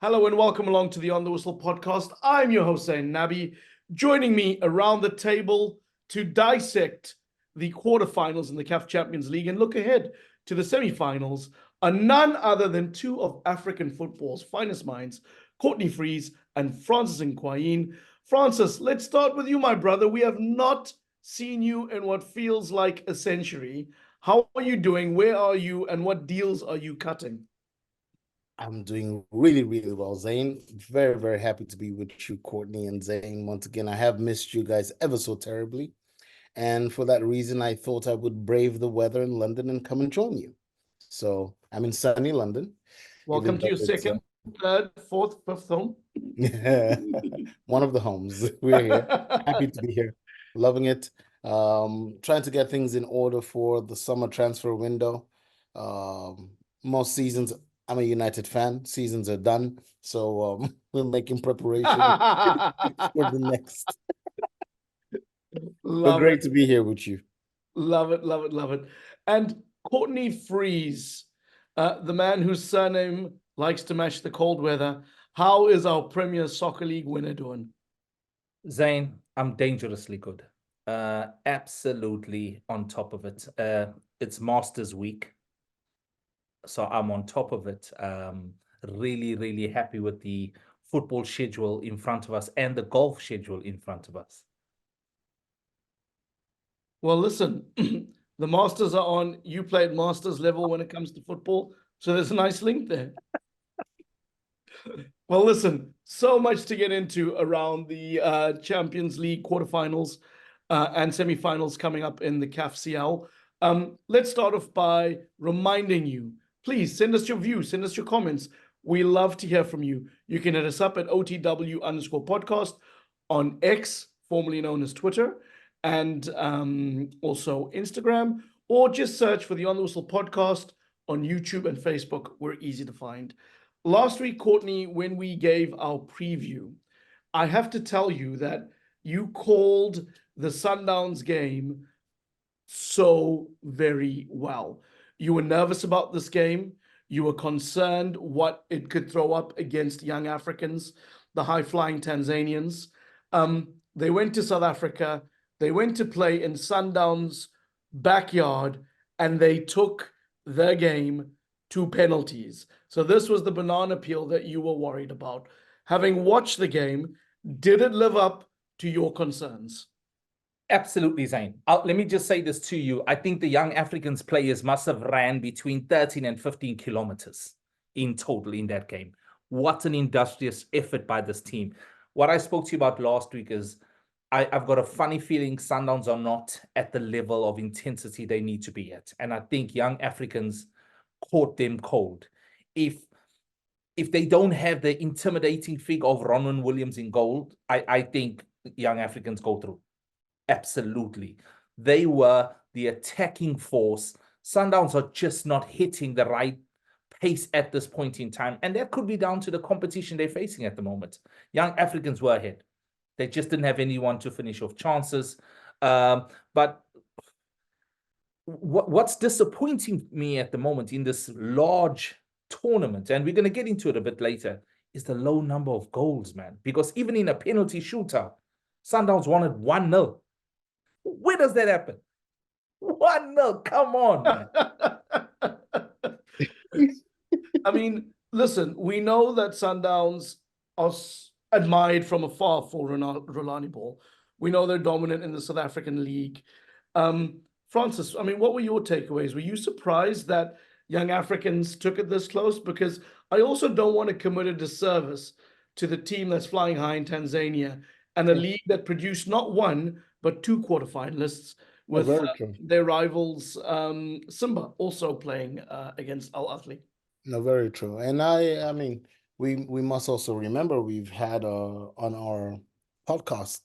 Hello and welcome along to the On the Whistle podcast. I'm your host, Zayn Nabbi. Joining me around the table to dissect the quarterfinals in the CAF Champions League and look ahead to the semi-finals are none other than two of African football's finest minds, Courtney Freese and Francis Nkwain. Francis, let's start with you, my brother. We have not seen you in what feels like a century. How are you doing? Where are you? And what deals are you cutting? I'm doing really, really well, Zayn. Very, very happy to be with you, Courtney and Zayn. Once again, I have missed you guys ever so terribly. And for that reason, I thought I would brave the weather in London and come and join you. So I'm in sunny London. Welcome to your second, third, fourth, fifth home. One of the homes. We're here. Happy to be here. Loving it. Trying to get things in order for the summer transfer window. Most seasons, I'm a United fan. Seasons are done. So we're making preparation for the next. But great to be here with you. Love it, love it, love it. And Courtney Freese, the man whose surname likes to match the cold weather. How is our Premier Soccer League winner doing? Zayn, I'm dangerously good. Absolutely on top of it. It's Masters Week. So I'm on top of it. Really, really happy with the football schedule in front of us and the golf schedule in front of us. Well, listen, the Masters are on. You played Masters level when it comes to football. So there's a nice link there. Well, listen, so much to get into around the Champions League quarterfinals and semifinals coming up in the CAF CL. Let's start off by reminding you, please send us your views, send us your comments. We love to hear from you. You can hit us up at OTW_podcast on X, formerly known as Twitter, and also Instagram, or just search for the On the Whistle podcast on YouTube and Facebook. We're easy to find. Last week, Courtney, when we gave our preview, I have to tell you that you called the Sundowns game so very well. You were nervous about this game. You were concerned what it could throw up against young Africans, the high-flying Tanzanians. They went to South Africa. They went to play in Sundowns' backyard, and they took their game to penalties. So this was the banana peel that you were worried about. Having watched the game, did it live up to your concerns? Absolutely, Zayn. Let me just say this to you. I think the young Africans players must have ran between 13 and 15 kilometers in total in that game. What an industrious effort by this team. What I spoke to you about last week is I've got a funny feeling Sundowns are not at the level of intensity they need to be at. And I think young Africans caught them cold. If they don't have the intimidating figure of Ronwen Williams in goal, I think young Africans go through. Absolutely. They were the attacking force. Sundowns are just not hitting the right pace at this point in time. And that could be down to the competition they're facing at the moment. Young Africans were ahead. They just didn't have anyone to finish off chances. But what's disappointing me at the moment in this large tournament, and we're going to get into it a bit later, is the low number of goals, man. Because even in a penalty shootout, Sundowns won it 1-0. Where does that happen? 1-0, come on, man. I mean, listen, we know that Sundowns are admired from afar for Rolani ball. We know they're dominant in the South African League. Francis, I mean, what were your takeaways? Were you surprised that young Africans took it this close? Because I also don't want to commit a disservice to the team that's flying high in Tanzania and a league that produced not one, but two quarterfinalists with their rivals, Simba, also playing against Al Ahly. No, very true. And I mean, we must also remember we've had on our podcast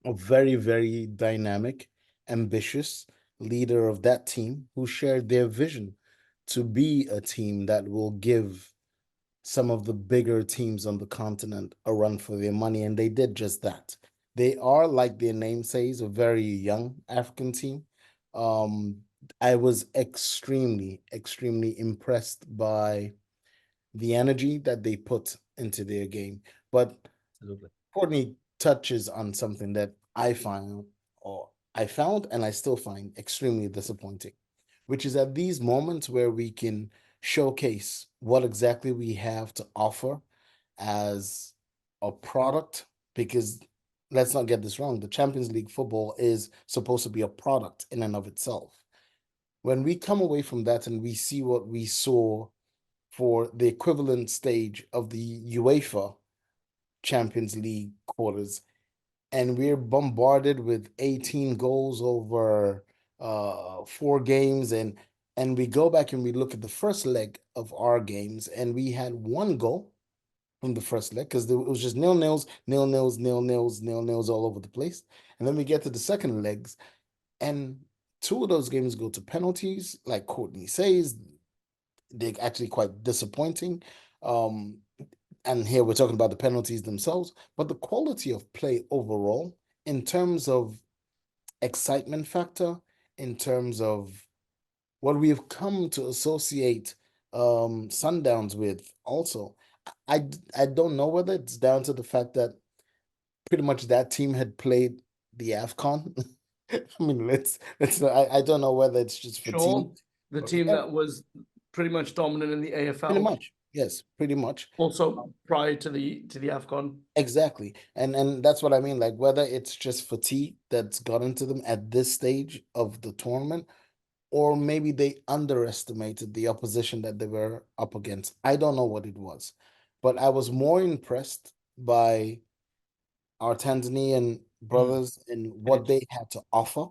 a very, very dynamic, ambitious leader of that team who shared their vision to be a team that will give some of the bigger teams on the continent a run for their money, and they did just that. They are, like their name says, a very young African team. I was extremely, extremely impressed by the energy that they put into their game. But Absolutely. Courtney touches on something that I found and I still find extremely disappointing, which is at these moments where we can showcase what exactly we have to offer as a product, because let's not get this wrong, the Champions League football is supposed to be a product in and of itself. When we come away from that and we see what we saw for the equivalent stage of the UEFA Champions League quarters, and we're bombarded with 18 goals over 4 games, and we go back and we look at the first leg of our games, and we had 1 goal from the first leg because it was just nil-nils, nil-nils, nil-nils, nil-nils all over the place. And then we get to the second legs, and 2 of those games go to penalties. Like Courtney says, they're actually quite disappointing. And here we're talking about the penalties themselves, but the quality of play overall, in terms of excitement factor, in terms of what we have come to associate Sundowns with also, I don't know whether it's down to the fact that pretty much that team had played the AFCON. I mean, I don't know whether it's just Sure. fatigue. The team that was pretty much dominant in the AFL. Pretty much, yes, pretty much. Also prior to the AFCON. Exactly. And that's what I mean. Like whether it's just fatigue that's gotten to them at this stage of the tournament, or maybe they underestimated the opposition that they were up against. I don't know what it was. But I was more impressed by our Tanzanian brothers and what they had to offer.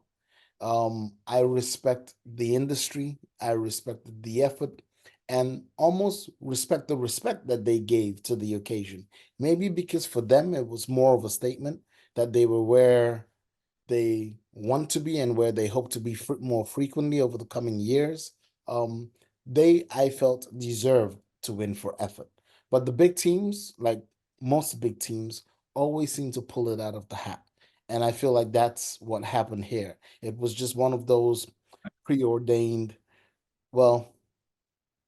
I respect the industry, I respect the effort, and almost respect the respect that they gave to the occasion. Maybe because for them it was more of a statement that they were where they want to be and where they hope to be more frequently over the coming years. They, I felt, deserve to win for effort. But the big teams, like most big teams, always seem to pull it out of the hat. And I feel like that's what happened here. It was just one of those preordained, well,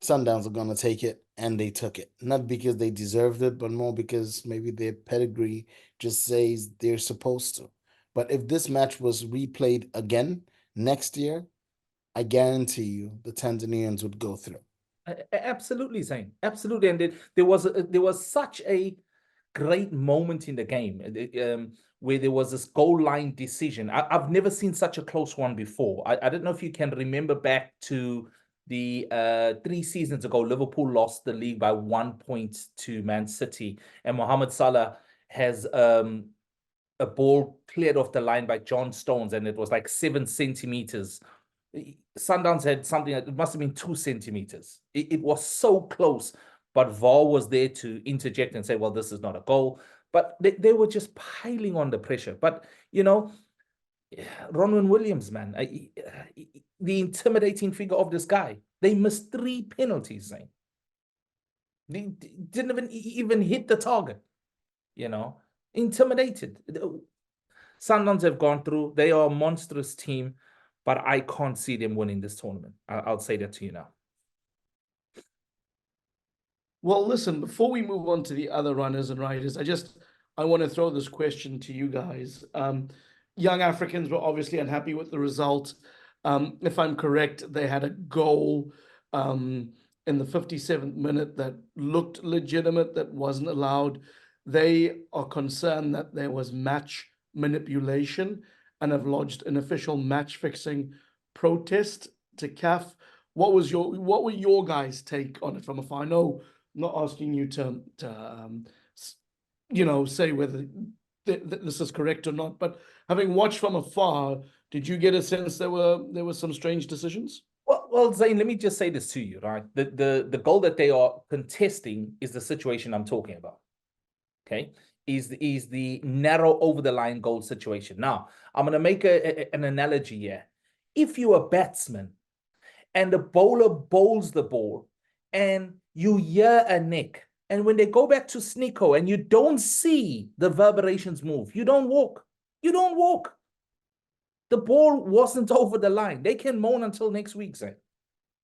Sundowns are going to take it, and they took it. Not because they deserved it, but more because maybe their pedigree just says they're supposed to. But if this match was replayed again next year, I guarantee you the Tanzanians would go through. Absolutely, Zayn. Absolutely. And there was such a great moment in the game where there was this goal line decision. I've never seen such a close one before. I don't know if you can remember back to the 3 seasons ago, Liverpool lost the league by 1 point to Man City, and Mohamed Salah has a ball cleared off the line by John Stones, and it was like 7 centimeters. Sundowns had something that it must have been 2 centimeters. It was so close, but VAR was there to interject and say, well, this is not a goal. But they were just piling on the pressure. But, you know, Ronwen Williams, man, the intimidating figure of this guy, they missed 3 penalties, Zayn. They didn't even hit the target, you know, intimidated. Sundowns have gone through. They are a monstrous team, but I can't see them winning this tournament. I'll say that to you now. Well, listen, before we move on to the other runners and riders, I want to throw this question to you guys. Young Africans were obviously unhappy with the result. If I'm correct, they had a goal in the 57th minute that looked legitimate, that wasn't allowed. They are concerned that there was match manipulation and have lodged an official match fixing protest to CAF. What were your guys' take on it from afar? I know I'm not asking you to say whether this is correct or not, but having watched from afar, did you get a sense there were some strange decisions? Well, Zayn, let me just say this to you, right? The goal that they are contesting is the situation I'm talking about. Okay, is the narrow over the line goal situation. Now, I'm going to make an analogy here. If you're a batsman and the bowler bowls the ball and you hear a nick, and when they go back to sneako and you don't see the reverberations move, you don't walk. You don't walk. The ball wasn't over the line. They can moan until next week, Zayn.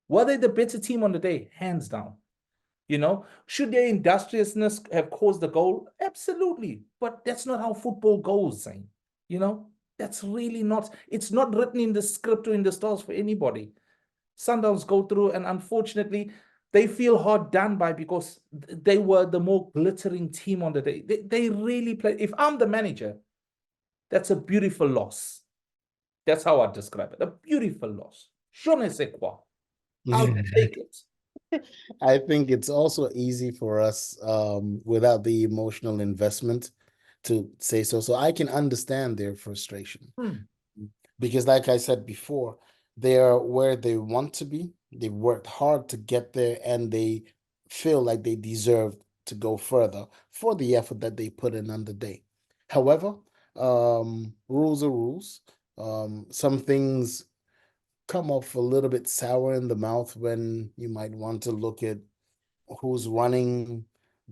Were they the better team on the day? Hands down. You know, should their industriousness have caused the goal? Absolutely. But that's not how football goes, Zayn. You know, that's really not, it's not written in the script or in the stars for anybody. Sundowns go through, and unfortunately, they feel hard done by because they were the more glittering team on the day. They really play. If I'm the manager, that's a beautiful loss. That's how I describe it. A beautiful loss. Je ne sais quoi. I'll take it. I think it's also easy for us without the emotional investment to say so. So I can understand their frustration. Because like I said before, they're where they want to be. They worked hard to get there, and they feel like they deserve to go further for the effort that they put in on the day. However, rules are rules. Some things come off a little bit sour in the mouth when you might want to look at who's running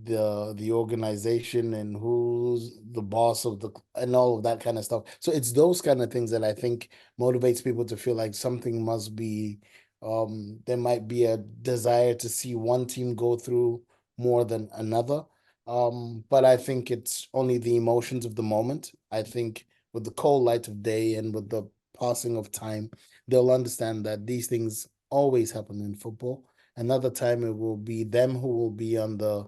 the organization and who's the boss of the and all of that kind of stuff. So it's those kind of things that I think motivates people to feel like something must be there might be a desire to see one team go through more than another. But I think it's only the emotions of the moment. I think with the cold light of day and with the passing of time, they'll understand that these things always happen in football. Another time it will be them who will be on the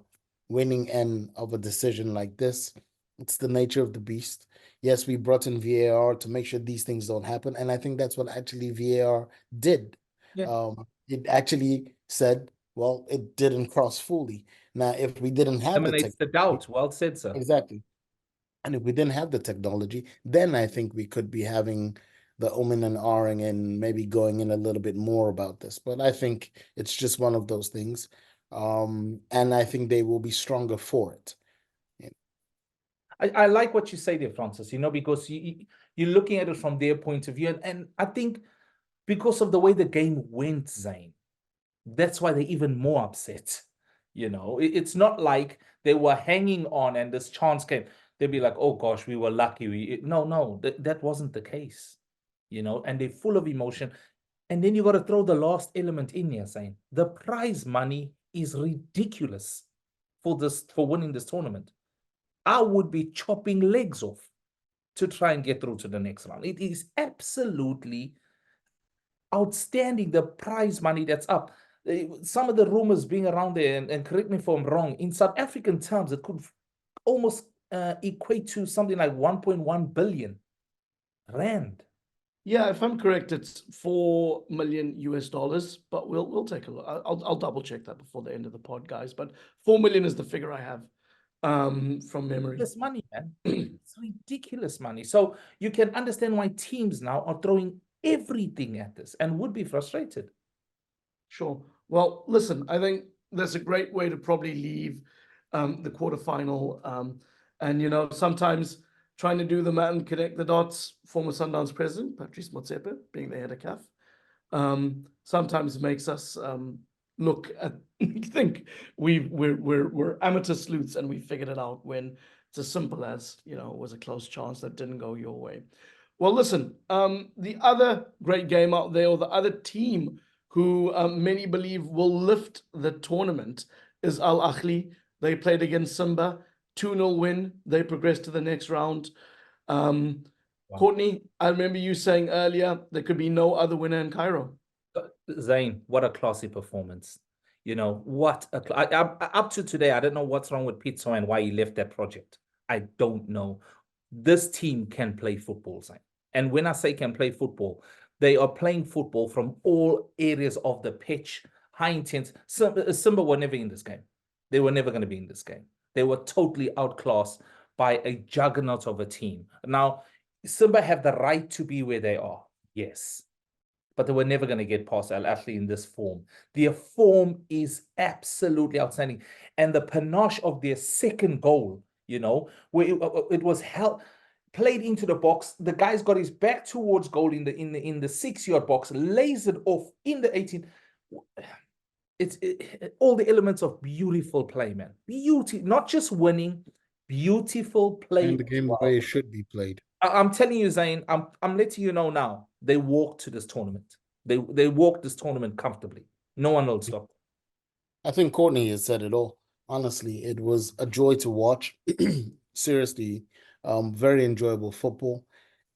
winning end of a decision like this. It's the nature of the beast. Yes, we brought in VAR to make sure these things don't happen. And I think that's what actually VAR did. Yeah. It actually said, well, it didn't cross fully. Now, if we didn't have Eliminates the doubt. Well said, sir. exactly. And if we didn't have the technology, then I think we could be having the umming and ahhing and maybe going in a little bit more about this. But I think it's just one of those things. And I think they will be stronger for it. I like what you say there, Francis, you know, because you're looking at it from their point of view. And I think because of the way the game went, Zayn, that's why they're even more upset. You know, it's not like they were hanging on and this chance came. They'd be like, oh gosh, we were lucky. No, that wasn't the case. You know, and they're full of emotion. And then you got to throw the last element in here, saying the prize money is ridiculous for winning this tournament. I would be chopping legs off to try and get through to the next round. It is absolutely outstanding, the prize money that's up. Some of the rumors being around there, and correct me if I'm wrong, in South African terms, it could almost equate to something like 1.1 billion rand. Yeah, if I'm correct, it's $4 million US, but we'll take a look. I'll double check that before the end of the pod, guys. But 4 million is the figure I have from memory. This money, man, it's ridiculous money. So you can understand why teams now are throwing everything at this and would be frustrated. Sure. Well, listen, I think that's a great way to probably leave the quarterfinal. And you know, sometimes trying to do the math and connect the dots, former Sundowns president, Patrice Motsepe, being the head of CAF, sometimes makes us look at think we're amateur sleuths and we figured it out when it's as simple as, you know, it was a close chance that didn't go your way. Well, listen, the other great game out there, or the other team who many believe will lift the tournament, is Al Ahly. They played against Simba. 2-0 win. They progressed to the next round. Wow. Courtney, I remember you saying earlier there could be no other winner in Cairo. Zayn, what a classy performance. You know, what up to today, I don't know what's wrong with Petro and why he left that project. I don't know. This team can play football, Zayn. And when I say can play football, they are playing football from all areas of the pitch, high intense. Simba were never in this game. They were never going to be in this game. They were totally outclassed by a juggernaut of a team. Now, Simba have the right to be where they are, yes. But they were never going to get past Al Ahly in this form. Their form is absolutely outstanding. And the panache of their second goal, you know, where it was played into the box. The guy's got his back towards goal in the 6-yard box, lays it off in the 18. It's all the elements of beautiful play, man. Beauty, not just winning, beautiful play. And the game the way it should be played. I'm telling you, Zayn, I'm letting you know now. They walked to this tournament. They walked this tournament comfortably. No one will stop. I think Courtney has said it all. Honestly, it was a joy to watch. Seriously, very enjoyable football.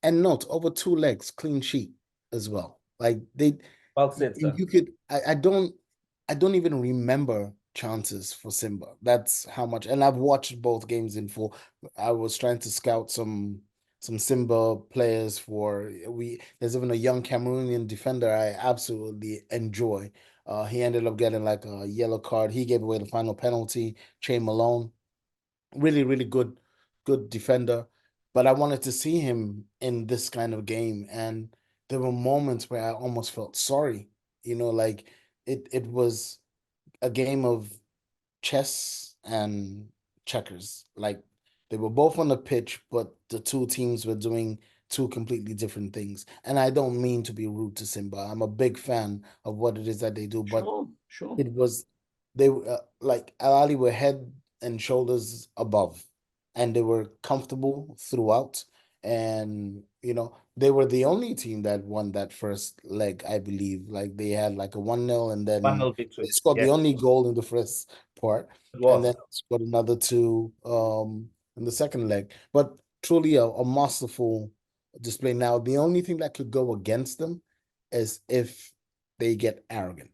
And note, over 2 legs, clean sheet as well. Like Well said, sir. you could, I don't even remember chances for Simba. That's how much. And I've watched both games in full. I was trying to scout some Simba players for there's even a young Cameroonian defender I absolutely enjoy. He ended up getting like a yellow card. He gave away the final penalty. Che Malone, really, really good defender. But I wanted to see him in this kind of game, and there were moments where I almost felt sorry. Like it was a game of chess and checkers. Like they were both on the pitch, but the two teams were doing two completely different things. And I don't mean to be rude to Simba. I'm a big fan of what it is that they do, but Sure. it was they like Al Ahly were head and shoulders above, and they were comfortable throughout. And they were the only team that won that first leg, I believe. Like they had like a 1-0, and then 1-0 they victory. scored the Yes, only goal in the first part, it and was. then scored another two in the second leg. But truly a masterful display. Now, the only thing that could go against them is if they get arrogant,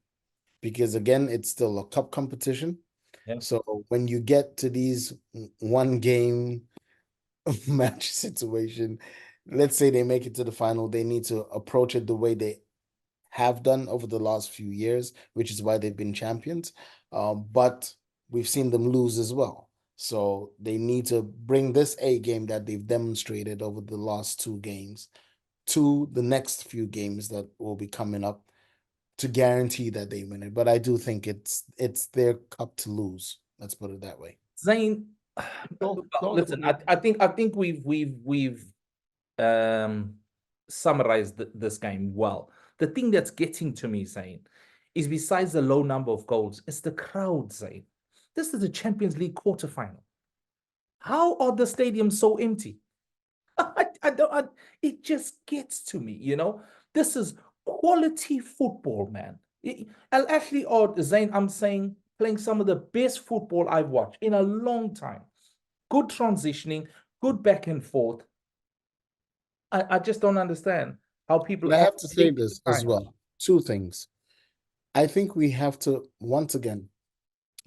because again, it's still a cup competition. Yeah. So when you get to these one game match situation, let's say they make it to the final, they need to approach it the way they have done over the last few years, which is why they've been champions. But we've seen them lose as well. So they need to bring this A game that they've demonstrated over the last 2 games to the next few games that will be coming up to guarantee that they win it. But I do think it's their cup to lose. Let's put it that way. Zayn, No, listen, I think we've summarized this game well. The thing that's getting to me, Zayn, is besides the low number of goals, it's the crowd, Zayn. This is the Champions League quarterfinal. How are the stadiums so empty? It just gets to me, This is quality football, man. Al Ahly or Zayn, I'm saying, playing some of the best football I've watched in a long time. Good transitioning, good back and forth. I just don't understand how people. But I have to say take this the as time. well. 2 things. I think we have to once again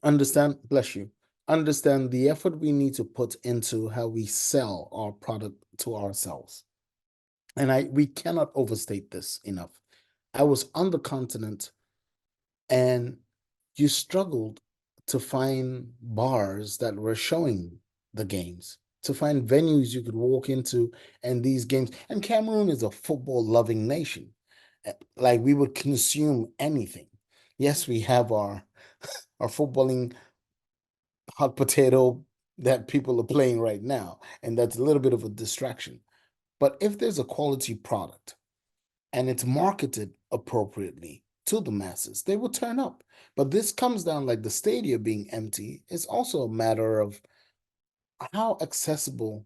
understand, bless you, understand the effort we need to put into how we sell our product to ourselves. And we cannot overstate this enough. I was on the continent, and you struggled to find bars that were showing the games, to find venues you could walk into and these games. And Cameroon is a football loving nation. Like we would consume anything. Yes, we have our footballing hot potato that people are playing right now, and that's a little bit of a distraction. But if there's a quality product and it's marketed appropriately to the masses, they will turn up. But this comes down, like the stadia being empty, is also a matter of how accessible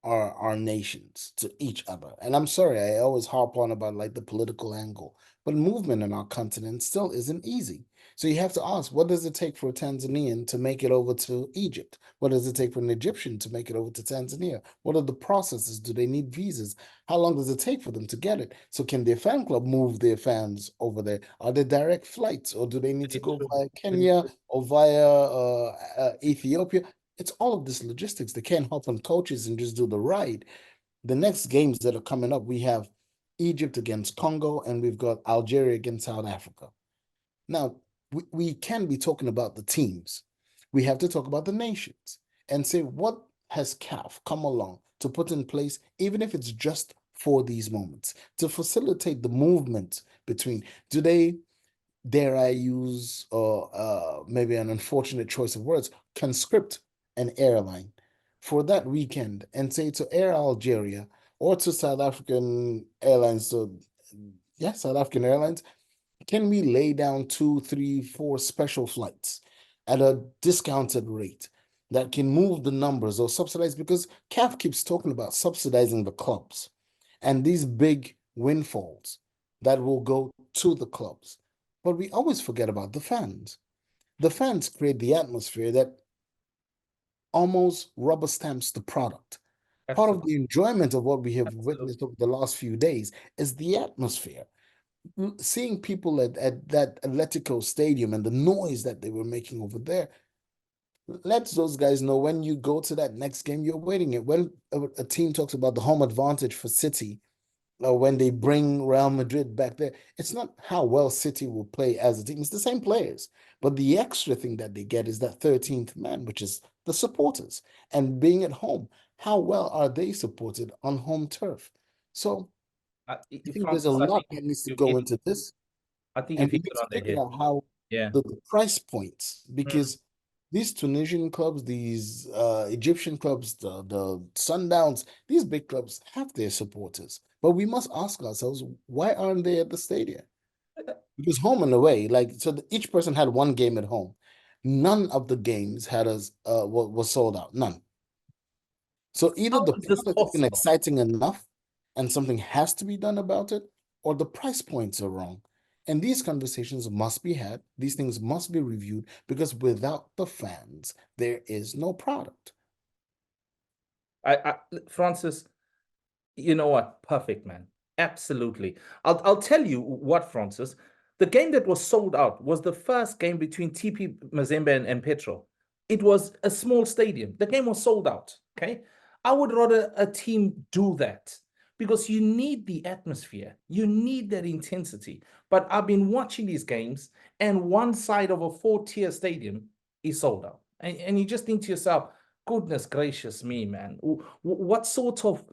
are our nations to each other. And I'm sorry, I always harp on about like the political angle, but movement in our continent still isn't easy. So you have to ask, what does it take for a Tanzanian to make it over to Egypt? What does it take for an Egyptian to make it over to Tanzania? What are the processes? Do they need visas? How long does it take for them to get it? So can their fan club move their fans over there? Are there direct flights, or do they need to go via Kenya or via Ethiopia? It's all of this logistics. They can't hop on coaches and just do the ride. The next games that are coming up, we have Egypt against Congo, and we've got Algeria against South Africa. Now, we can be talking about the teams. We have to talk about the nations and say, what has CAF come along to put in place, even if it's just for these moments, to facilitate the movement between, do they, dare I use maybe an unfortunate choice of words, conscript an airline for that weekend and say to Air Algeria or to South African Airlines, South African Airlines, can we lay down 2, 3, 4 special flights at a discounted rate that can move the numbers or subsidize, because CAF keeps talking about subsidizing the clubs and these big windfalls that will go to the clubs. But we always forget about the fans. The fans create the atmosphere that almost rubber stamps the product. Part of the enjoyment of what we have witnessed over the last few days is the atmosphere. Seeing people at that Atletico stadium and the noise that they were making over there lets those guys know when you go to that next game, you're waiting it. When a team talks about the home advantage for City, or when they bring Real Madrid back there, it's not how well City will play as a team. It's the same players. But the extra thing that they get is that 13th man, which is the supporters. And being at home, how well are they supported on home turf? So I think there's a lot that needs to go into this. I think And if we you need put to on that figure head. out how the price points, because these Tunisian clubs, these Egyptian clubs, the Sundowns, these big clubs have their supporters. But we must ask ourselves, why aren't they at the stadium? Because home and away, like, so each person had one game at home. None of the games had was sold out. None. So either the product isn't exciting enough and something has to be done about it, or the price points are wrong. And these conversations must be had. These things must be reviewed, because without the fans, there is no product. Francis, you know what? Perfect, man. Absolutely. I'll tell you what, Francis. The game that was sold out was the first game between TP Mazembe and Petro. It was a small stadium. The game was sold out. Okay. I would rather a team do that, because you need the atmosphere. You need that intensity. But I've been watching these games, and one side of a 4-tier stadium is sold out. And you just think to yourself, goodness gracious me, man. What sort of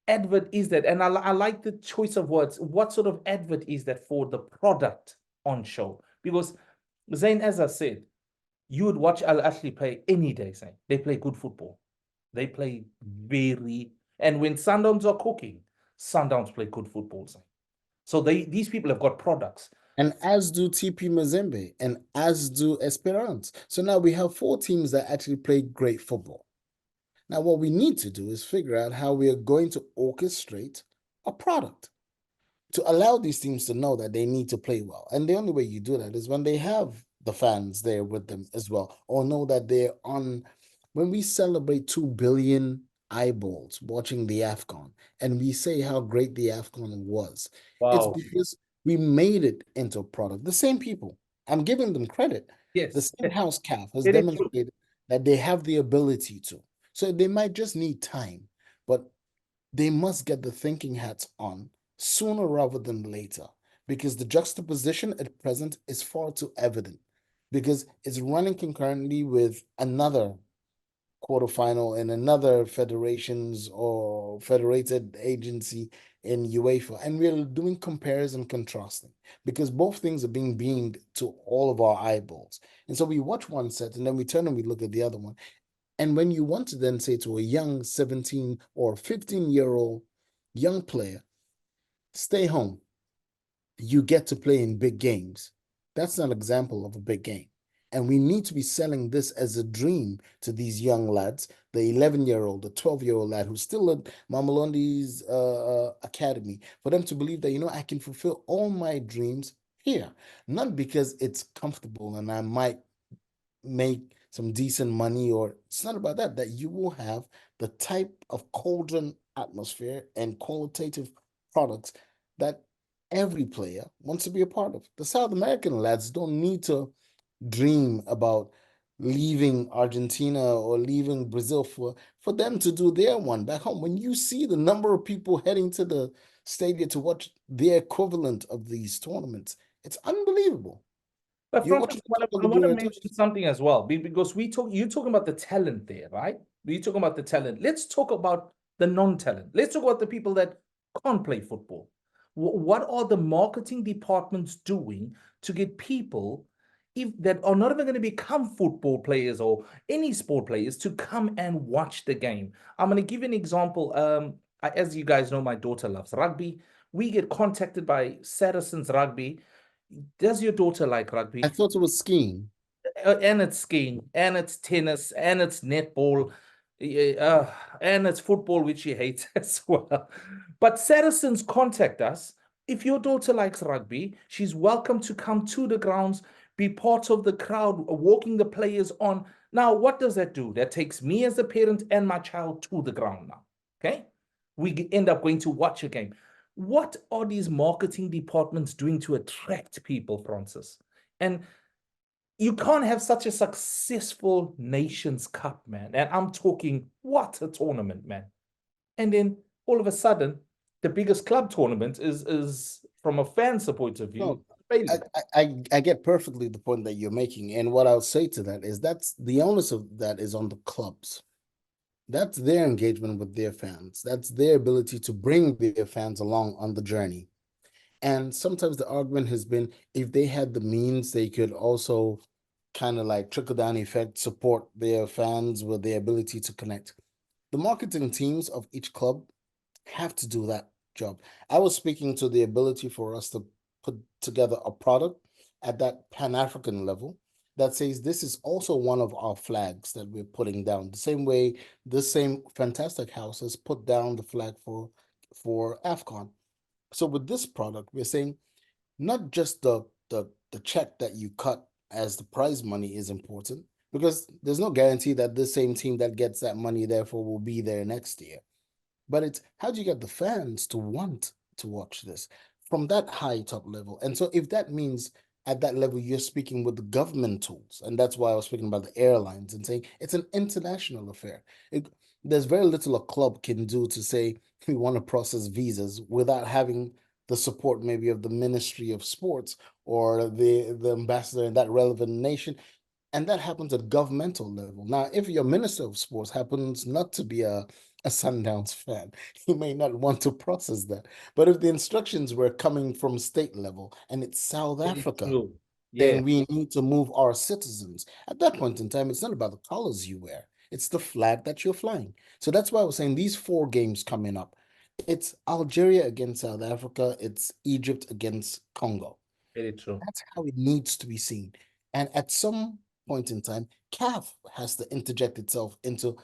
advert is that? And I like the choice of words. What sort of advert is that for the product on show? Because Zayn, as I said, you would watch Al Ahly play any day, Zayn. They play good football. They play and when Sundowns are cooking, Sundowns play good football, Zayn. So these people have got products. And as do TP Mazembe, and as do Esperance. So now we have 4 teams that actually play great football. Now, what we need to do is figure out how we are going to orchestrate a product to allow these teams to know that they need to play well. And the only way you do that is when they have the fans there with them as well, or know that they're on. When we celebrate 2 billion eyeballs watching the AFCON, and we say how great the AFCON was, it's because we made it into a product. The same people, I'm giving them credit. Yes. The same house CAF has demonstrated that they have the ability to. So they might just need time, but they must get the thinking hats on sooner rather than later, because the juxtaposition at present is far too evident, because it's running concurrently with another quarterfinal in another federations or federated agency in UEFA, and we're doing comparison and contrasting, because both things are being beamed to all of our eyeballs. And so we watch one set and then we turn and we look at the other one. And when you want to then say to a young 17 or 15-year-old young player, stay home, you get to play in big games, that's not an example of a big game. And we need to be selling this as a dream to these young lads, the 11-year-old, the 12-year-old lad who's still at Mamelondi's academy, for them to believe that, I can fulfill all my dreams here, not because it's comfortable and I might make some decent money, or it's not about that you will have the type of cauldron atmosphere and qualitative products that every player wants to be a part of. The South American lads don't need to dream about leaving Argentina or leaving Brazil for them to do their one back home. When you see the number of people heading to the stadium to watch the equivalent of these tournaments, it's unbelievable. But Francis, I want to mention something as well, because you're talking about the talent there, right? You're talking about the talent. Let's talk about the non-talent. Let's talk about the people that can't play football. What are the marketing departments doing to get people that are not even going to become football players or any sport players to come and watch the game? I'm going to give you an example. As you guys know, my daughter loves rugby. We get contacted by Saracens Rugby. Does your daughter like rugby? I thought it was skiing. and it's skiing, and it's tennis, and it's netball, and it's football, which she hates as well. But Saracens contact us. If your daughter likes rugby, she's welcome to come to the grounds, be part of the crowd, walking the players on. Now, what does that do? That takes me as a parent and my child to the ground now. Okay? We end up going to watch a game. What are these marketing departments doing to attract people, Francis? And you can't have such a successful Nations Cup, man. And I'm talking, what a tournament, man. And then all of a sudden, the biggest club tournament is from a fan's point of view. No, failing. I get perfectly the point that you're making. And what I'll say to that is that's the onus of that is on the clubs. That's their engagement with their fans. That's their ability to bring their fans along on the journey. And sometimes the argument has been if they had the means, they could also kind of like trickle down effect, support their fans with their ability to connect. The marketing teams of each club have to do that job. I was speaking to the ability for us to put together a product at that Pan-African level that says this is also one of our flags that we're putting down. The same way this same fantastic house has put down the flag for AFCON. So with this product, we're saying not just the check that you cut as the prize money is important, because there's no guarantee that the same team that gets that money therefore will be there next year. But it's how do you get the fans to want to watch this from that high top level? And so if that means at that level you're speaking with the government tools, and that's why I was speaking about the airlines and saying it's an international affair. There's very little a club can do to say we want to process visas without having the support maybe of the Ministry of Sports or the ambassador in that relevant nation. And that happens at governmental level. Now, if your Minister of Sports happens not to be a Sundowns fan, he may not want to process that. But if the instructions were coming from state level and it's South Africa, then we need to move our citizens. At that point in time, it's not about the colors you wear. It's the flag that you're flying. So that's why I was saying these 4 games coming up. It's Algeria against South Africa. It's Egypt against Congo. Very true. That's how it needs to be seen. And at some point in time, CAF has to interject itself into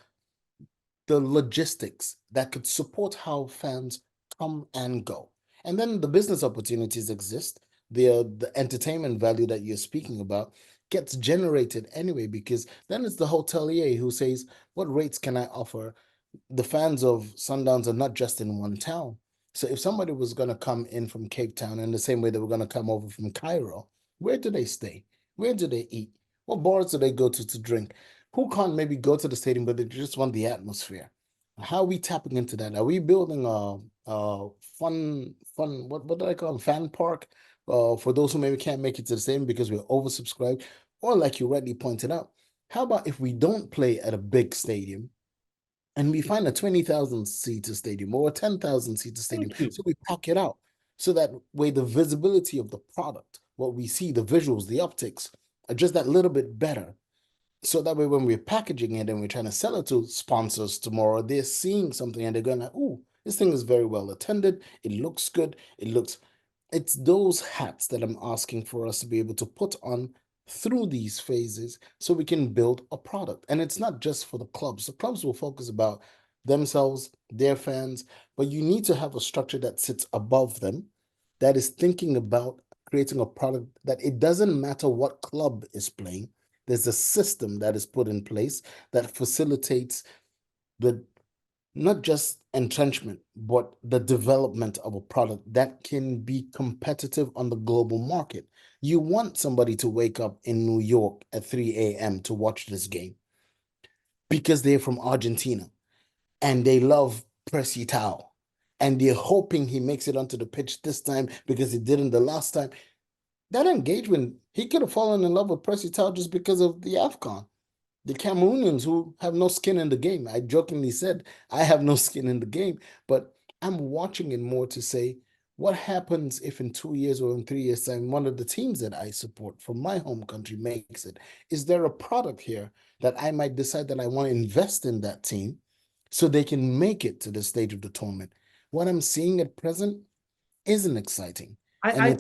the logistics that could support how fans come and go. And then the business opportunities exist. The entertainment value that you're speaking about gets generated anyway, because then it's the hotelier who says, what rates can I offer? The fans of Sundowns are not just in one town. So if somebody was going to come in from Cape Town in the same way they were going to come over from Cairo, where do they stay? Where do they eat? What bars do they go to drink? Who can't maybe go to the stadium, but they just want the atmosphere? How are we tapping into that? Are we building a fun, what do I call them? Fan park for those who maybe can't make it to the stadium because we're oversubscribed? Or like you rightly pointed out, how about if we don't play at a big stadium and we find a 20,000 seater stadium or a 10,000 seater stadium? So we pack it out. So that way the visibility of the product, what we see, the visuals, the optics are just that little bit better. So that way when we're packaging it and we're trying to sell it to sponsors tomorrow, they're seeing something and they're going like, oh, this thing is very well attended. It looks good. It's those hats that I'm asking for us to be able to put on through these phases so we can build a product. And it's not just for the clubs. The clubs will focus about themselves, their fans, but you need to have a structure that sits above them, that is thinking about creating a product that it doesn't matter what club is playing. There's a system that is put in place that facilitates the not just entrenchment, but the development of a product that can be competitive on the global market. You want somebody to wake up in New York at 3 a.m. to watch this game because they're from Argentina and they love Pressy Tau and they're hoping he makes it onto the pitch this time because he didn't the last time. That engagement, he could have fallen in love with Pressy Tau just because of the AFCON. The Cameroonians who have no skin in the game. I jokingly said, I have no skin in the game, but I'm watching it more to say, what happens if in 2 years or in 3 years' time, one of the teams that I support from my home country makes it? Is there a product here that I might decide that I want to invest in that team so they can make it to the stage of the tournament? What I'm seeing at present isn't exciting. I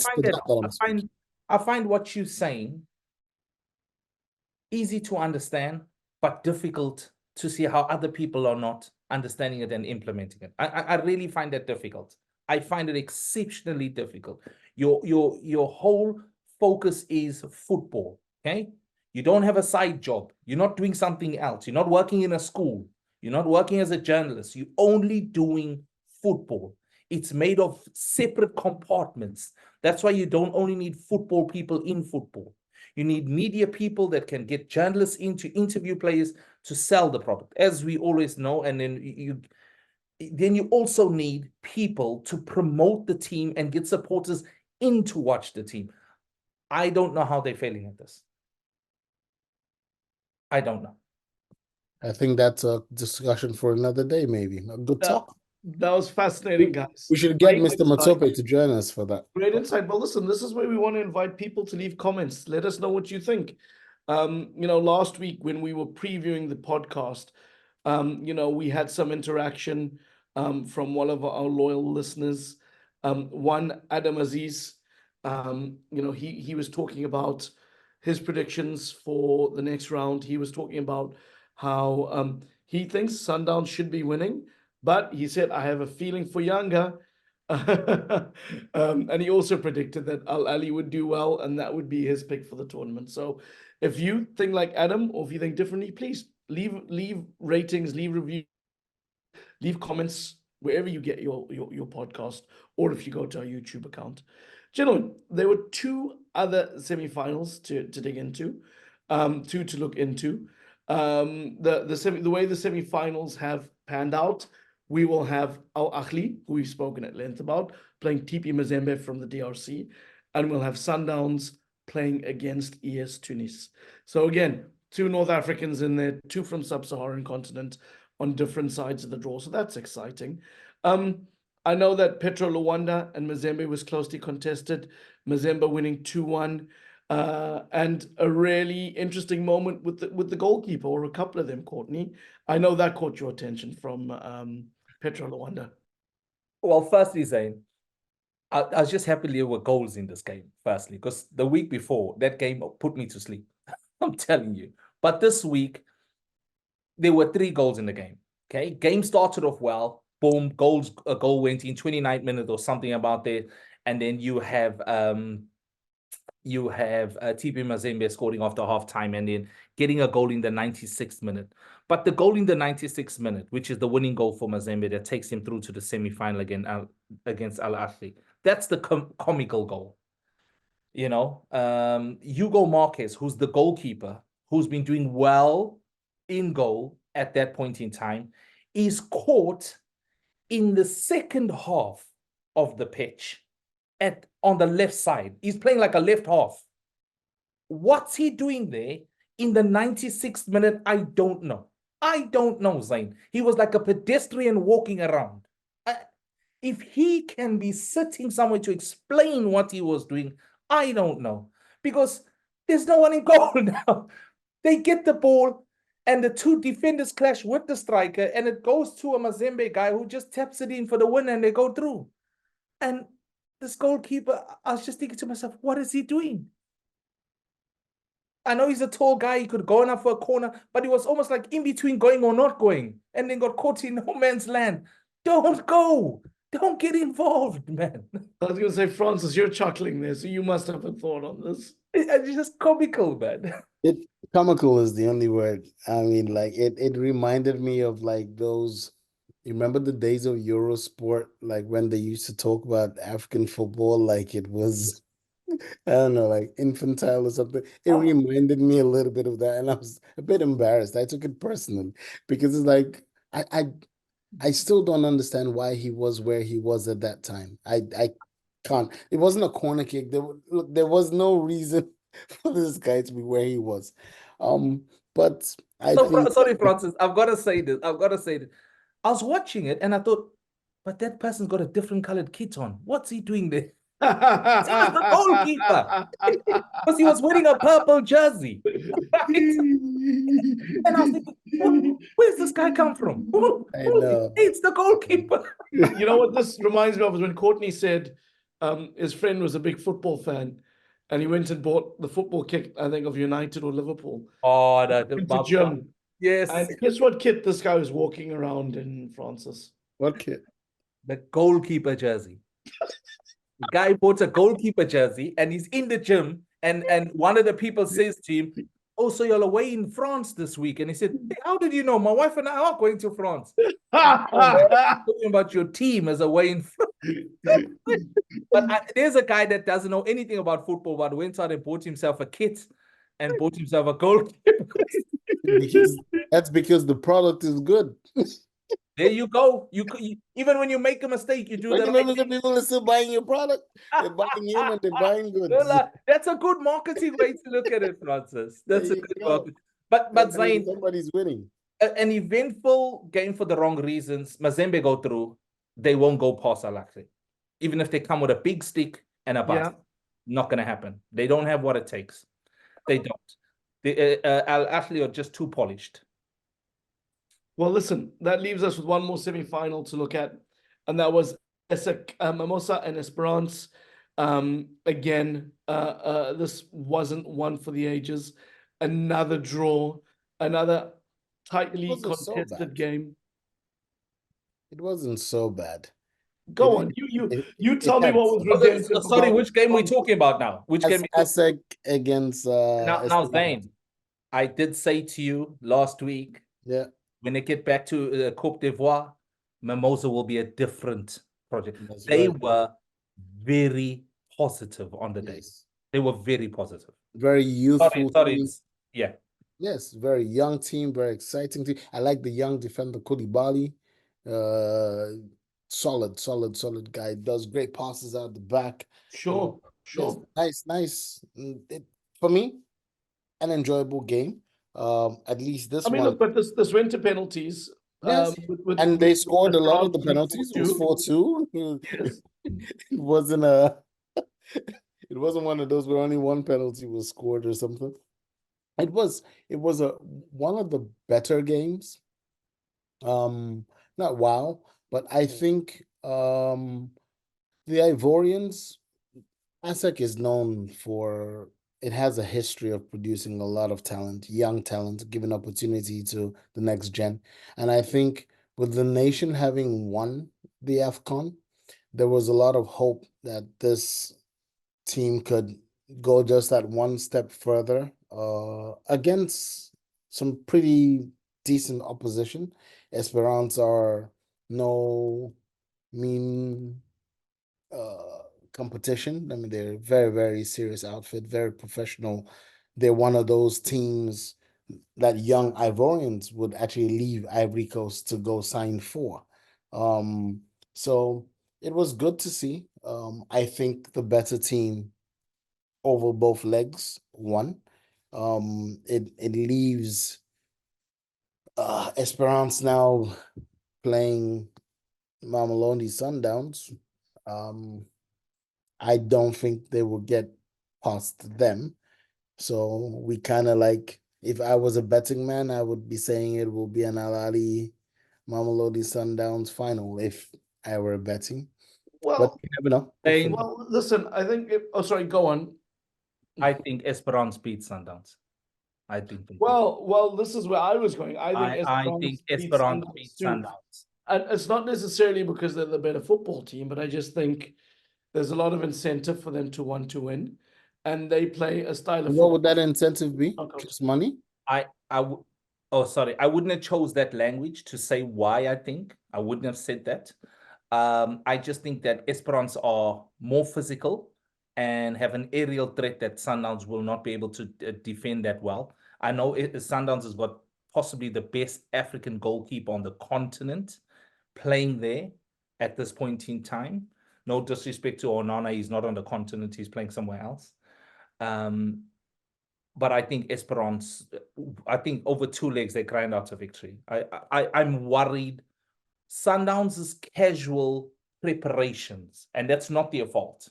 find what you're saying easy to understand, but difficult to see how other people are not understanding it and implementing it. I really find that difficult. I find it exceptionally difficult. Your whole focus is football, okay? You don't have a side job. You're not doing something else. You're not working in a school. You're not working as a journalist. You're only doing football. It's made of separate compartments. That's why you don't only need football people in football. You need media people that can get journalists in to interview players to sell the product, as we always know. And then you also need people to promote the team and get supporters in to watch the team. I don't know how they're failing at this. I don't know. I think that's a discussion for another day, maybe. A good talk. That was fascinating, guys. We should get Great Mr. insight. Matope to join us for that. Great insight. Well, listen, this is where we want to invite people to leave comments. Let us know what you think. Last week when we were previewing the podcast, we had some interaction from one of our loyal listeners. One, Adam Aziz, he was talking about his predictions for the next round. He was talking about how he thinks Sundowns should be winning, but he said, I have a feeling for Yanga. And he also predicted that Al Ahly would do well, and that would be his pick for the tournament. So if you think like Adam, or if you think differently, please leave ratings, leave reviews, leave comments wherever you get your podcast, or if you go to our YouTube account. Gentlemen, there were two other semifinals to dig into, two to look into. The way the semifinals have panned out, we will have Al Ahly, who we've spoken at length about, playing TP Mazembe from the DRC, and we'll have Sundowns playing against ES Tunis. So again, two North Africans in there, two from sub-Saharan continent on different sides of the draw. So that's exciting. I know that Petro de Luanda and Mazembe was closely contested, Mazembe winning 2-1. And a really interesting moment with the goalkeeper, or a couple of them, Courtney. I know that caught your attention from Petro de Luanda. Well, firstly, Zayn, I was just happy there were goals in this game, firstly, because the week before, that game put me to sleep. I'm telling you. But this week, there were 3 goals in the game. Okay, game started off well. Boom, a goal went in 29th minute or something about that. And then you have TP Mazembe scoring after half time and then getting a goal in the 96th minute. But the goal in the 96th minute, which is the winning goal for Mazembe that takes him through to the semi-final against Al Ahly, that's the comical goal. Hugo Marques, who's the goalkeeper, who's been doing well in goal at that point in time, is caught in the second half of the pitch on the left side. He's playing like a left half. What's he doing there in the 96th minute? I don't know. Zayn. He was like a pedestrian walking around. If he can be sitting somewhere to explain what he was doing, I don't know. Because there's no one in goal now. They get the ball and the 2 defenders clash with the striker, and it goes to a Mazembe guy who just taps it in for the win, and they go through. And this goalkeeper, I was just thinking to myself, what is he doing? I know he's a tall guy. He could go enough for a corner, but he was almost like in between going or not going, and then got caught in no man's land. Don't go. Don't get involved, man. I was going to say, Francis, you're chuckling there, so you must have a thought on this. It's just comical, man. Comical is the only word. I mean, like it reminded me of like those. You remember the days of Eurosport, like when they used to talk about African football, like it was, I don't know, like infantile or something. It reminded me a little bit of that, and I was a bit embarrassed. I took it personally because it's like I still don't understand why he was where he was at that time. I can't. It wasn't a corner kick. There was no reason for this guy to be where he was. But sorry, Francis. I've got to say this. I was watching it and I thought, but that person's got a different colored kit on. What's he doing there? He was the goalkeeper because he was wearing a purple jersey. Right? And I was thinking, where's this guy come from? I know. It's the goalkeeper. You know what this reminds me of is when Courtney said his friend was a big football fan, and he went and bought the football kit, I think, of United or Liverpool. Oh, Into gym. Yes, And guess what kit this guy was walking around in, Francis? What kid? the goalkeeper jersey. The guy bought a goalkeeper jersey and he's in the gym. And one of the people says to him, "Oh, so you're away in France this week?" And he said, "Hey, how did you know? My wife and I are going to France." Talking about your team is away in France. But there's a guy that doesn't know anything about football, but went out and bought himself a kit and bought himself a goalkeeper. That's because the product is good. There you go. Even when you make a mistake, you do But the you right know the people are still buying your product. They're buying in and they're buying goods. That's a good marketing way to look at it, Francis. That's a good marketing. But Zayn, somebody's winning. An eventful game for the wrong reasons. Mazembe go through. They won't go past Al Ahly. Even if they come with a big stick and a bus. Not going to happen. They don't have what it takes. They don't. Al Ahly are just too polished. Well, listen, that leaves us with one more semi-final to look at, and that was Mimosa and Esperance. Again, this wasn't one for the ages. Another draw, another tightly contested game. It wasn't so bad. Go on, you tell me what was redemptive. Sorry, which game are we talking about now? Which game? ASEC against now, Zayn, I did say to you last week. Yeah. When they get back to Côte d'Ivoire, Mimosa will be a different project. That's they right. were very positive on the day. They were very positive. Very youthful. Sorry. Yeah. Yes, very young team, very exciting team. I like the young defender Koulibaly. Solid guy. Does great passes out the back. Sure. Yes, nice. For me, an enjoyable game. At least this one. Look, but this went to penalties. Yes. And they scored a lot of the penalties. It was 4-2. Yes. It wasn't one of those where only one penalty was scored or something. It was one of the better games. Not wow, but I think the Ivorians, ASEC is known for, it has a history of producing a lot of talent, young talent, giving opportunity to the next gen. And I think with the nation having won the AFCON, there was a lot of hope that this team could go just that one step further against some pretty decent opposition. Esperance are no mean competition. I mean, they're a very, very serious outfit, very professional. They're one of those teams that young Ivorians would actually leave Ivory Coast to go sign for. So it was good to see. I think the better team over both legs won. It leaves Esperance now playing Mamelodi Sundowns. I don't think they will get past them. So we kind of like, if I was a betting man, I would be saying it will be an Al Ahly Mamelodi Sundowns final if I were betting. Well, but you never know. Well, listen, I think go on. I think Esperance beat Sundowns. I think. Well, this is where I was going. I think Esperance beat Sundowns. And it's not necessarily because they're the better football team, but I just think there's a lot of incentive for them to want to win, and they play a style of football. What would that incentive be? Just money? I wouldn't have chose that language to say why I think. I wouldn't have said that. I just think that Esperance are more physical and have an aerial threat that Sundowns will not be able to defend that well. I know Sundowns has got possibly the best African goalkeeper on the continent playing there at this point in time. No disrespect to Onana, he's not on the continent, he's playing somewhere else. But I think Esperance, I think over 2 legs, they grind out a victory. I'm worried. Sundowns' casual preparations, and that's not their fault.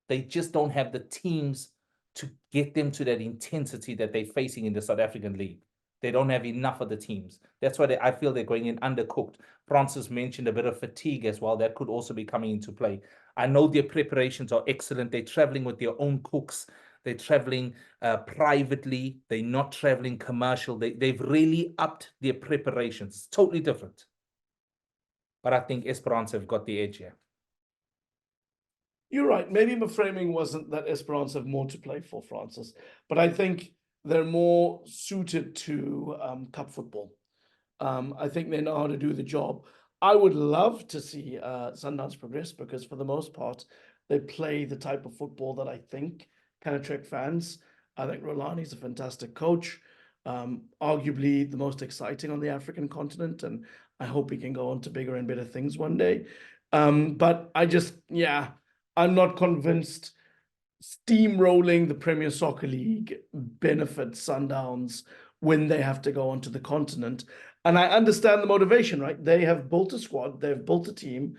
They just don't have the teams to get them to that intensity that they're facing in the South African League. They don't have enough of the teams. That's why I feel they're going in undercooked. Francis mentioned a bit of fatigue as well. That could also be coming into play. I know their preparations are excellent. They're traveling with their own cooks. They're traveling privately. They're not traveling commercial. They've really upped their preparations. It's totally different. But I think Esperance have got the edge here. You're right. Maybe my framing wasn't that Esperance have more to play for, Francis, but I think they're more suited to cup football. I think they know how to do the job. I would love to see Sundowns progress because for the most part, they play the type of football that I think can attract fans. I think Rolani's a fantastic coach, arguably the most exciting on the African continent, and I hope he can go on to bigger and better things one day. But I just, yeah, I'm not convinced steamrolling the Premier Soccer League benefits Sundowns when they have to go onto the continent. And I understand the motivation, right? They have built a squad, they've built a team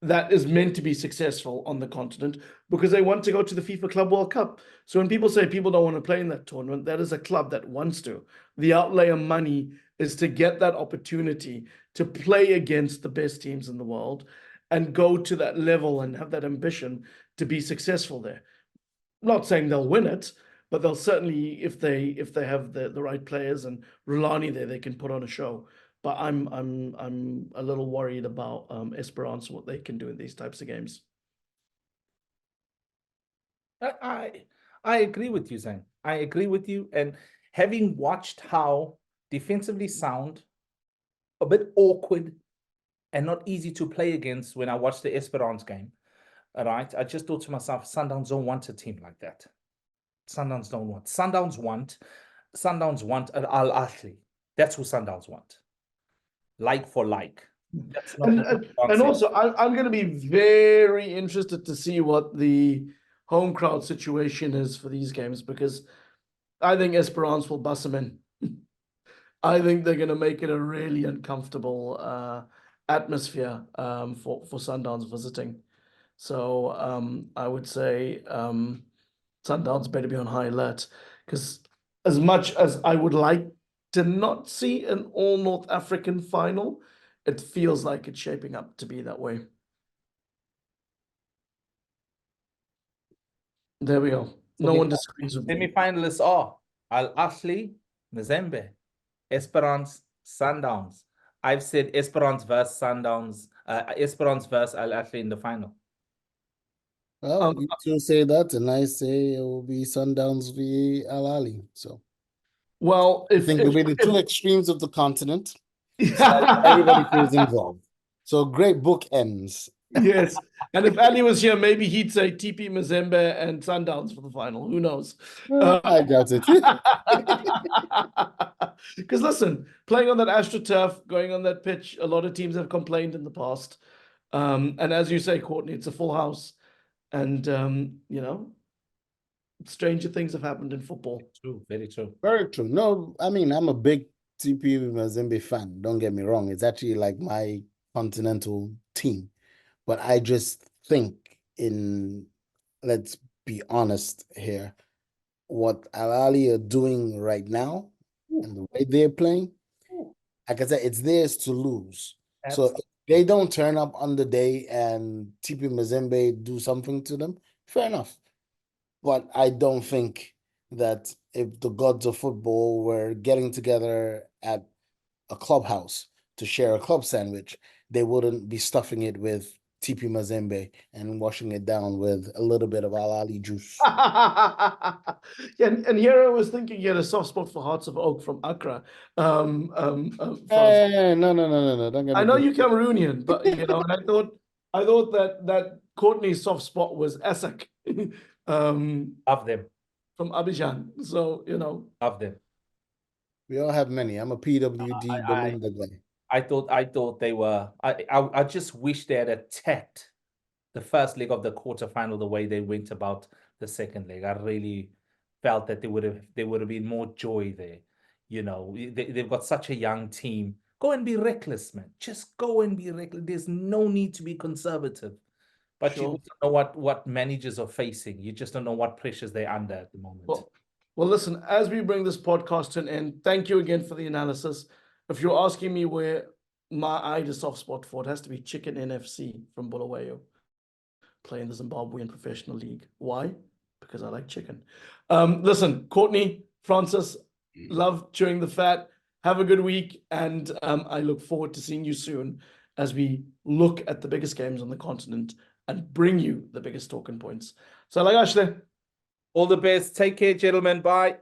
that is meant to be successful on the continent because they want to go to the FIFA Club World Cup. So when people say people don't want to play in that tournament, that is a club that wants to. The outlay of money is to get that opportunity to play against the best teams in the world and go to that level and have that ambition to be successful there. I'm not saying they'll win it, but they'll certainly, if they have the right players and Rolani there, they can put on a show. But I'm a little worried about Esperance, what they can do in these types of games. I agree with you, Zayn. I agree with you. And having watched how defensively sound, a bit awkward, and not easy to play against when I watched the Esperance game, all right, I just thought to myself, Sundowns don't want a team like that. Sundowns don't want. Sundowns want an Al Ahly. That's who Sundowns want. Like for like. That's not and also, I'm going to be very interested to see what the home crowd situation is for these games because I think Esperance will bus them in. I think they're going to make it a really uncomfortable atmosphere for Sundowns visiting. So I would say Sundowns better be on high alert because as much as I would like to not see an all North African final, it feels like it's shaping up to be that way. There we go. No one disagrees with me. Semi-finalists are Al Ahly, Mazembe, Esperance, Sundowns. I've said Esperance versus Sundowns, Esperance versus Al Ahly in the final. Well, you two say that, and I say it will be Sundowns v Al Ahly. So, well, I think it'll be the two extremes of the continent. So everybody feels involved. So great book ends. Yes, and if Ali was here, maybe he'd say TP Mazembe and Sundowns for the final. Who knows? I doubt it. Because listen, playing on that AstroTurf, going on that pitch, a lot of teams have complained in the past. And as you say, Courtney, it's a full house. And, you know, stranger things have happened in football. True, very true. Very true. No, I mean, I'm a big TP Mazembe fan. Don't get me wrong. It's actually like my continental team. But I just think let's be honest here, what Al Ahly are doing right now and the way they're playing, like I said, it's theirs to lose. Absolutely. So if they don't turn up on the day and TP Mazembe do something to them, fair enough. But I don't think that if the gods of football were getting together at a clubhouse to share a club sandwich, they wouldn't be stuffing it with TP Mazembe and washing it down with a little bit of Al Ahly juice. Yeah, and here I was thinking you had a soft spot for Hearts of Oak from Accra. No. Don't get I me know going. you're Cameroonian, but you know, and I thought that Courtney's soft spot was Essex, Of them. from Abidjan. So you know, Of them. We all have many. I'm a PWD Belinda guy. I thought they were. I just wish they had attacked the first leg of the quarterfinal the way they went about the second leg. I really felt that there would have been more joy there. You know, they've got such a young team. Go and be reckless, man. Just go and be reckless. There's no need to be conservative. But Sure. you don't know what managers are facing. You just don't know what pressures they're under at the moment. Well, listen, as we bring this podcast to an end, thank you again for the analysis. If you're asking me where I had a soft spot for, it has to be Chicken NFC from Bulawayo, playing the Zimbabwean Professional League. Why? because I like chicken. Listen, Courtney, Francis, love chewing the fat. Have a good week, and I look forward to seeing you soon as we look at the biggest games on the continent and bring you the biggest talking points. So, like Ashley. All the best. Take care, gentlemen. Bye.